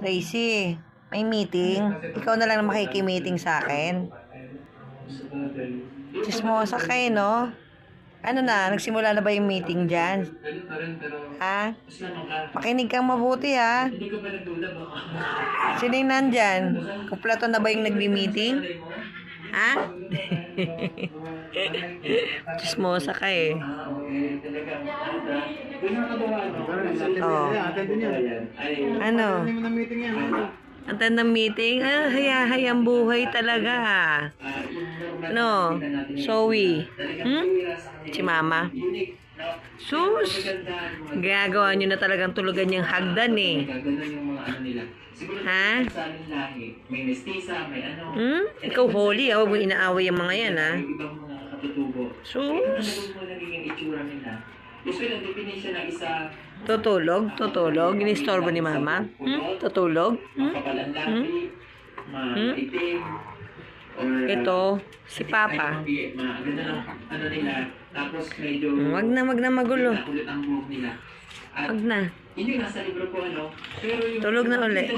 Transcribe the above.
Tracy, may meeting. Ikaw na lang na makiki-meeting sa akin. Chismosa kayo, no? Ano na, nagsimula na ba yung meeting dyan? Ha? Makinig kang mabuti, ha? Sino yung nandyan? Kumpleto na ba yung nagbi-meeting? Ha? Chismosa ka eh. Oh. Ano? Ang tandang meeting? Ah, hayang buhay talaga. Ano? Zoe? Si Mama? Sus! Gagawa nyo na talagang tulugan yung hagdan eh. Ha? Ikaw holy, huwag mo inaaway yung mga yan, ha? Sus! Tutulog? Tutulog? Ginistorbo ni Mama? Tutulog? Ito, si Papa. Wag na magulo. Wag na. Tulog na uli.